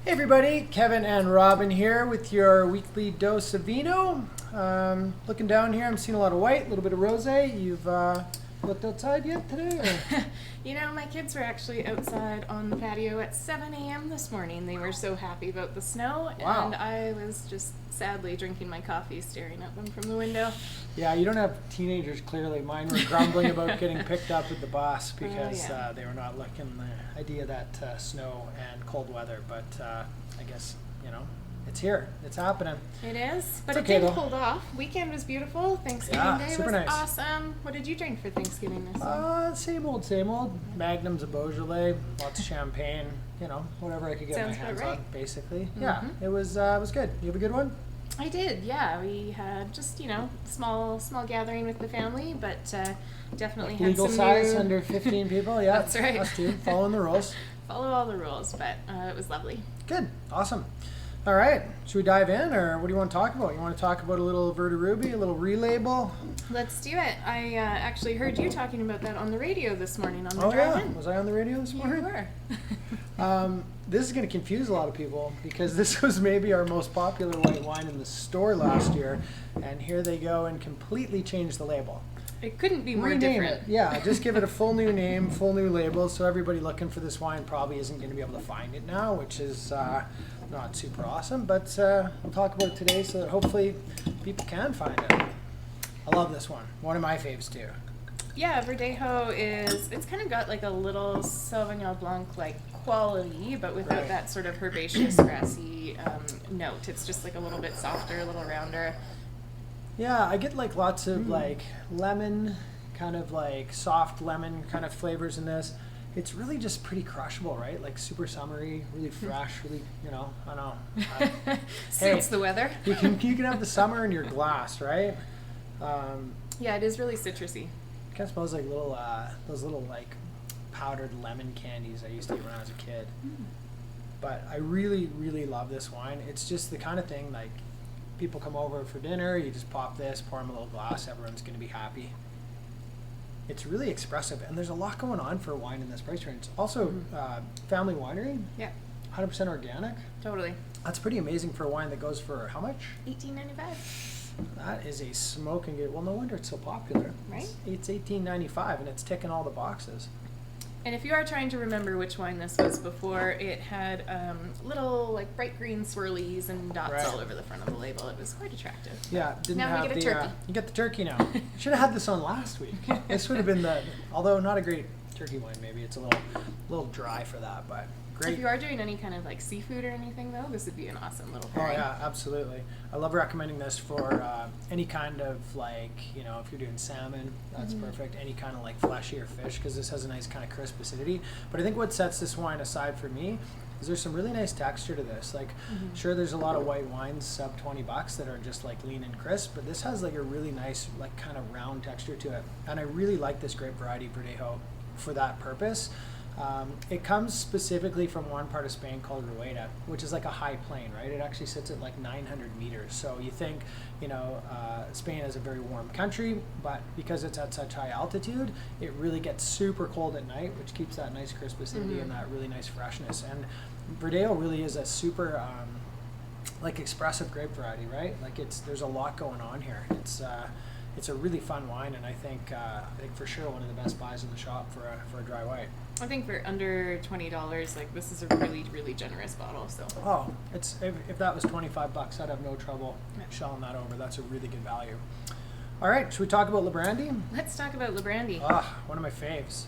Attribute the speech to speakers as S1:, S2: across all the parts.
S1: Hey everybody, Kevin and Robin here with your weekly dose of vino. Looking down here, I'm seeing a lot of white, a little bit of rosé. You've looked outside yet today? Or?
S2: You know, my kids were actually outside on the patio at 7 a.m. this morning. They were so happy about the snow,
S1: Wow.
S2: and I was just sadly drinking my coffee, staring at them from the window.
S1: Yeah, you don't have teenagers clearly. Mine were grumbling about getting picked up with the bus because
S2: yeah.
S1: they were not liking the idea that snow and cold weather. But I guess, it's here. It's happening.
S2: It is, but
S1: It's
S2: it
S1: okay,
S2: did
S1: though.
S2: hold off. Weekend was beautiful. Thanksgiving
S1: Yeah,
S2: Day
S1: super
S2: was
S1: nice.
S2: awesome. What did you drink for Thanksgiving this year?
S1: Same old, same old. Magnums of Beaujolais, lots of champagne, whatever I could get
S2: Sounds
S1: my
S2: about
S1: hands
S2: right.
S1: on, basically. Yeah,
S2: Mhm.
S1: it was good. You have a good one?
S2: I did, yeah. We had just, small gathering with the family, but definitely had
S1: Legal
S2: some
S1: size,
S2: new...
S1: under 15 people, yeah.
S2: That's right.
S1: Us too, following the rules.
S2: Follow all the rules, but it was lovely.
S1: Good, awesome. All right, should we dive in, or what do you want to talk about? You want to talk about a little Verda Ruby, a little relabel?
S2: Let's do it. I actually heard you talking about that on the radio this morning on the
S1: Oh yeah,
S2: drive-in.
S1: was I on the radio this
S2: You
S1: morning?
S2: were.
S1: This is going to confuse a lot of people because this was maybe our most popular white wine in the store last year, and here they go and completely change the label.
S2: It couldn't be more
S1: Rename
S2: different.
S1: it. Yeah, just give it a full new name, full new label, so everybody looking for this wine probably isn't going to be able to find it now, which is not super awesome, but we'll talk about it today so that hopefully people can find it. I love this one. One of my faves too.
S2: Yeah, Verdejo it's kind of got like a little Sauvignon Blanc like quality, but without
S1: Right.
S2: that sort of herbaceous, grassy note. It's just like a little bit softer, a little rounder.
S1: Yeah, I get like lots of like lemon, kind of like soft lemon kind of flavors in this. It's really just pretty crushable, right? Like super summery, really fresh, really, I know.
S2: Suits the weather.
S1: You can have the summer in your glass, right?
S2: Yeah, it is really citrusy.
S1: It kind of smells like little those little like powdered lemon candies I used to eat when I was a kid. But I really, really love this wine. It's just the kind of thing like people come over for dinner, you just pop this, pour them a little glass, everyone's going to be happy. It's really expressive, and there's a lot going on for wine in this price range. Also, family winery,
S2: Yeah,
S1: 100% organic.
S2: totally.
S1: That's pretty amazing for a wine that goes for how much?
S2: $18.95.
S1: That is a smoking good. Well, no wonder it's so popular.
S2: Right?
S1: It's $18.95, and it's ticking all the boxes.
S2: And if you are trying to remember which wine this was before, it had little like bright green swirlies and dots
S1: Right.
S2: all over the front of the label. It was quite attractive.
S1: Yeah, didn't
S2: Now we
S1: have
S2: get a
S1: the.
S2: turkey.
S1: You get the turkey now. Should have had this on last week. This would have been although not a great turkey wine. Maybe it's a little dry for that, but great.
S2: If you are doing any kind of like seafood or anything though, this would be an awesome little
S1: Oh
S2: pairing.
S1: yeah, absolutely. I love recommending this for any kind of like, if you're doing salmon, that's perfect. Any kind of like fleshier fish, because this has a nice kind of crisp acidity. But I think what sets this wine aside for me is there's some really nice texture to this. Like, sure, there's a lot of white wines sub $20 that are just like lean and crisp, but this has like a really nice like kind of round texture to it. And I really like this grape variety Verdejo for that purpose. It comes specifically from one part of Spain called Rueda, which is like a high plain, right? It actually sits at like 900 meters. So you think, Spain is a very warm country, but because it's at such high altitude, it really gets super cold at night, which keeps that nice crisp acidity and that really nice freshness. And Verdejo really is a super like expressive grape variety, right? Like there's a lot going on here. It's a really fun wine, and I think for sure one of the best buys in the shop for a dry white.
S2: I think for under $20, like this is a really, really generous bottle. So
S1: Oh, if that was $25, I'd have no trouble shelling that over. That's a really good value. All right, should we talk about Librandi?
S2: let's talk about Librandi.
S1: One of my faves.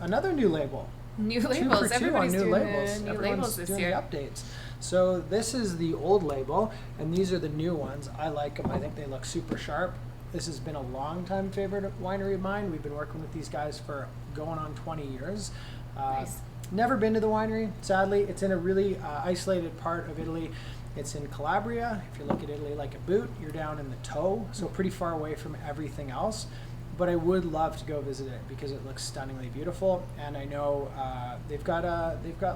S1: Another new label.
S2: New
S1: 2
S2: labels.
S1: for 2 on
S2: Everybody's
S1: new
S2: doing
S1: labels.
S2: the new
S1: Everyone's
S2: labels this
S1: doing
S2: year.
S1: the updates. So this is the old label, and these are the new ones. I like them. I think they look super sharp. This has been a long-time favorite winery of mine. We've been working with these guys for going on 20 years.
S2: Nice.
S1: Never been to the winery, sadly. It's in a really isolated part of Italy. It's in Calabria. If you look at Italy like a boot, you're down in the toe, so pretty far away from everything else. But I would love to go visit it because it looks stunningly beautiful, and I know they've got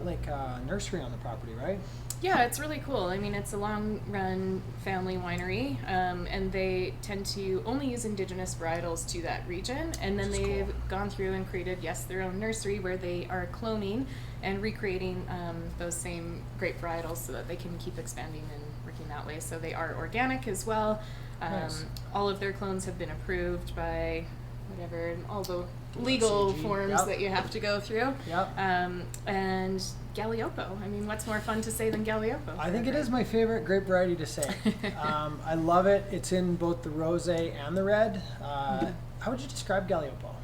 S1: like a nursery on the property, right?
S2: Yeah, it's really cool. I mean, it's a long-run family winery, and they tend to only use indigenous varietals to that region. And then
S1: Which is
S2: they've
S1: cool.
S2: gone through and created, yes, their own nursery where they are cloning and recreating those same grape varietals so that they can keep expanding and working that way. So they are organic as well.
S1: Nice.
S2: All of their clones have been approved by whatever, all the legal
S1: CG.
S2: forms
S1: Yep.
S2: that you have to go through.
S1: Yep.
S2: And Galliopo. I mean, what's more fun to say than Galliopo?
S1: I think it is my favorite grape variety to say. I love it. It's in both the rosé and the red. How would you describe Galliopo?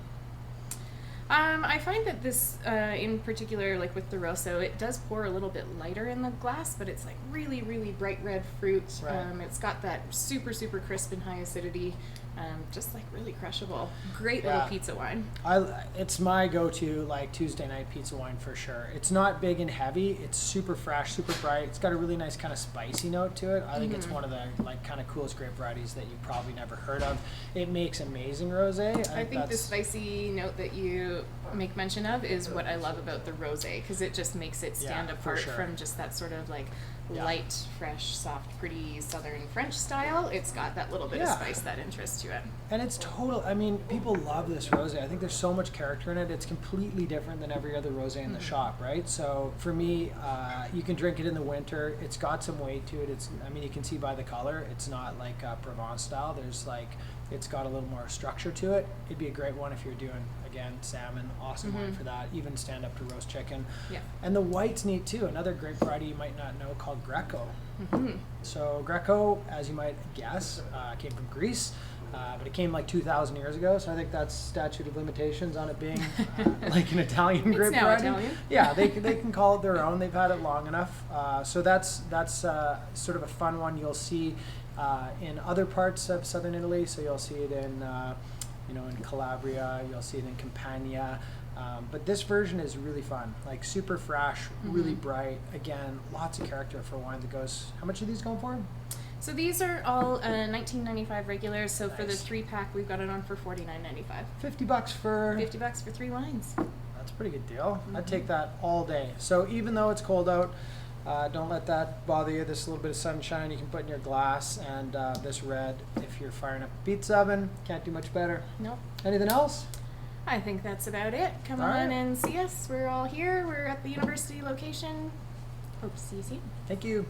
S2: I find that this, in particular, like with the Rosso, it does pour a little bit lighter in the glass, but it's like really, really bright red fruit.
S1: Right.
S2: It's got that super, super crisp and high acidity, just like really crushable. Great
S1: Yeah.
S2: little pizza wine.
S1: It's my go-to like Tuesday night pizza wine for sure. It's not big and heavy. It's super fresh, super bright. It's got a really nice kind of spicy note to it. I think it's one of the like kind of coolest grape varieties that you probably never heard of. It makes amazing rosé.
S2: I think the
S1: that's-
S2: spicy note that you make mention of is what I love about the rosé, because it just makes it stand
S1: Yeah, for
S2: apart
S1: sure.
S2: from just that sort of like
S1: Yeah.
S2: light, fresh, soft, pretty Southern French style. It's got that little bit of
S1: Yeah.
S2: spice, that interest to it.
S1: And it's total. I mean, people love this rosé. I think there's so much character in it. It's completely different than every other rosé in the shop, right? So for me, you can drink it in the winter. It's got some weight to it. I mean, you can see by the color, it's not like Provence style. There's like, it's got a little more structure to it. It'd be a great one if you're doing, again, salmon. Awesome wine for that. Even stand up to roast chicken.
S2: Yeah.
S1: And the white's neat too. Another grape variety you might not know called Greco. So Greco, as you might guess, came from Greece, but it came like 2,000 years ago. So I think that's statute of limitations on it being like an Italian
S2: It's
S1: grape
S2: now
S1: variety.
S2: Italian.
S1: Yeah, they can call it their own. They've had it long enough. So that's sort of a fun one. You'll see in other parts of southern Italy. So you'll see it in in Calabria. You'll see it in Campania. But this version is really fun, like super fresh, really bright. Again, lots of character for wine that goes. How much are these going for?
S2: So these are all $19.95 regulars. So for the
S1: Nice.
S2: 3-pack, we've got it on for $49.95.
S1: $50 for.
S2: $50 for 3 wines.
S1: That's a pretty good deal. I'd take that all day. So even though it's cold out, don't let that bother you. This little bit of sunshine you can put in your glass, and this red, if you're firing up a pizza oven, can't do much better.
S2: Nope.
S1: Anything else?
S2: I think that's about it. Come
S1: All
S2: on
S1: right.
S2: and see us. We're all here. We're at the university location. Hope to see you soon.
S1: Thank you.